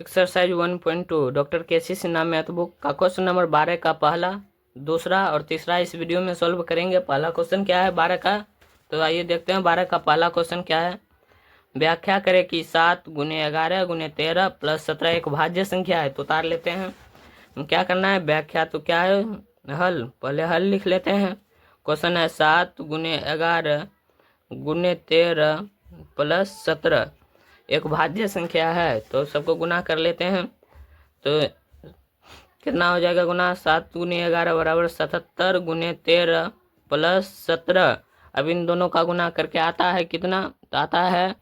Exercise 1.2 doctor केसी Sinha math book का question number 12 का पहला, दूसरा और तीसरा इस वीडियो में सॉल्व करेंगे। पहला क्वेश्चन क्या है 12 का, तो आइए देखते हैं 12 का पहला क्वेश्चन क्या है। व्याख्या करें कि 7 गुने 11 गुने 13 प्लस 17 एक भाज्य संख्या है। तो उतार लेते हैं। क्या करना है, व्याख्या तो क्या है, हल। पहले हल लिख लेते हैं। क्वेश्चन है 7 गुने 11 गुने 13 प्लस 17 एक भाज्य संख्या है, तो सबको गुना कर लेते हैं। तो कितना हो जाएगा गुना, 7 गुने 11 बराबर 77 गुने 13 प्लस 17। अब इन दोनों का गुना करके आता है कितना, तो आता है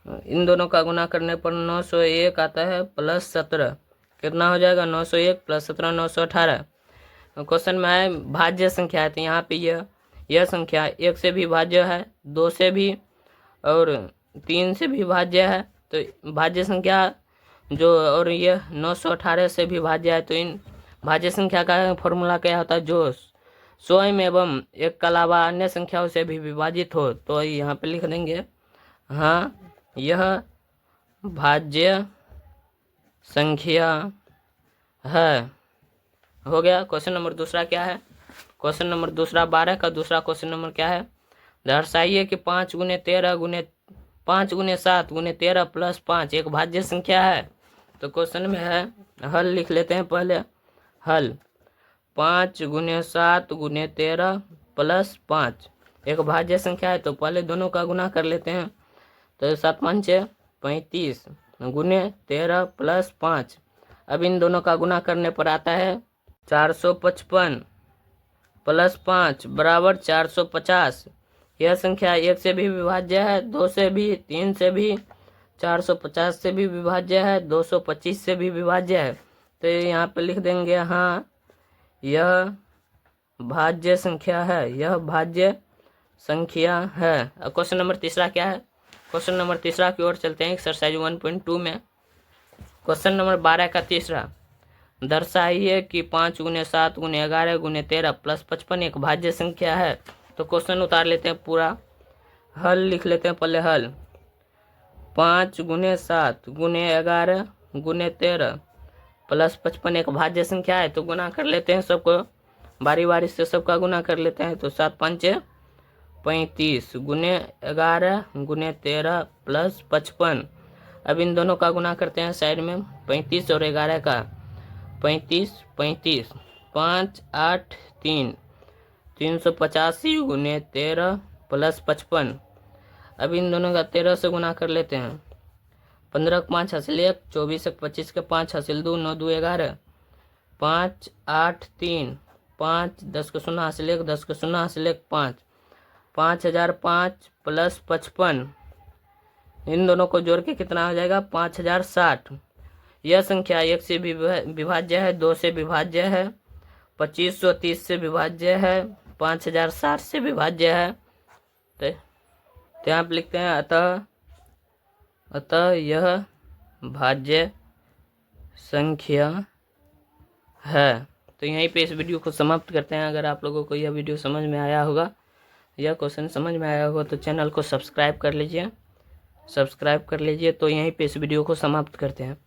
इन दोनों का गुना करने पर 901 आता है प्लस 17। कितना हो जाएगा 901 प्लस 17 918। क्वेश्चन में है भाज्य संख्या है, तो यहाँ पे यह संख्या 1 से भी भाज्य है, 2 से भी और 3 से भी भाज्य है। तो भाज्य संख्या जो, और यह 918 से भी भाज्य है। तो इन भाज्य संख्या का फॉर्मूला क्या होता है, जो स्वयं एवं एक के अलावा अन्य संख्याओं से भी विभाजित हो। तो यहाँ पे लिख देंगे, हाँ यह भाज्य संख्या है। हो गया। क्वेश्चन नंबर दूसरा क्या है, क्वेश्चन नंबर दूसरा 12 का दूसरा क्वेश्चन नंबर क्या है, दर्शाइए कि 5 गुने 13 गुने 5 गुने 7 गुने 13 प्लस 5 एक भाज्य संख्या है। तो क्वेश्चन में है, हल लिख लेते हैं पहले। हल 5 गुने 7 गुने 13 प्लस 5 एक भाज्य संख्या है, तो पहले दोनों का गुना कर लेते हैं। तो 7 5 35 गुने 13 प्लस 5। अब इन दोनों का गुना करने पर आता है 455 प्लस 5 बराबर 450। यह संख्या 1 से भी विभाज्य है, 2 से भी, 3 से भी, 450 से भी विभाज्य है, 225 से भी विभाज्य है। तो यहाँ पे लिख देंगे, हाँ यह भाज्य संख्या है, यह भाज्य संख्या है। अब क्वेश्चन नंबर तीसरा क्या है, क्वेश्चन नंबर तीसरा की ओर चलते हैं एक्सरसाइज 1.2 में। क्वेश्चन नंबर 12 का तीसरा, दर्शाइए कि 5 गुने 7 गुने 11 गुने 13 प्लस 55 एक भाज्य संख्या है। तो क्वेश्चन उतार लेते हैं पूरा, हल लिख लेते हैं पहले। हल 5 गुने 7 गुने 11 गुने 13 प्लस 55 एक भाज्य संख्या है। तो गुना कर लेते हैं सबको, बारी बारी से सबका गुना कर लेते हैं। तो 7 5 35 गुने 11 गुने 13 प्लस 55। अब इन दोनों का गुना करते हैं साइड में, 35 और 11 का, 35 35 5 8 3 385 गुने 13 प्लस 55। अब इन दोनों का 13 से गुना कर लेते हैं। 15 के 5 हासिल 1, 24 के 25 के 5 हासिल 2, 9 2 11, 5 8 3 5 10 के 0 हासिल 1, 10 के 0 हासिल 1 5, 5005 प्लस 55। इन दोनों को जोड़ के कितना हो जाएगा 5060। यह संख्या 1 से भी विभाज्य है, 2 से विभाज्य है, 2530 से विभाज्य है, 5060 से विभाज्य है। तो यहाँ पे लिखते हैं, अतः यह भाज्य संख्या है। तो यहीं पे इस वीडियो को समाप्त करते हैं। अगर आप लोगों को यह वीडियो समझ में आया होगा, यह क्वेश्चन समझ में आया होगा, तो चैनल को सब्सक्राइब कर लीजिए, सब्सक्राइब कर लीजिए। तो यहीं पे इस वीडियो को समाप्त करते हैं।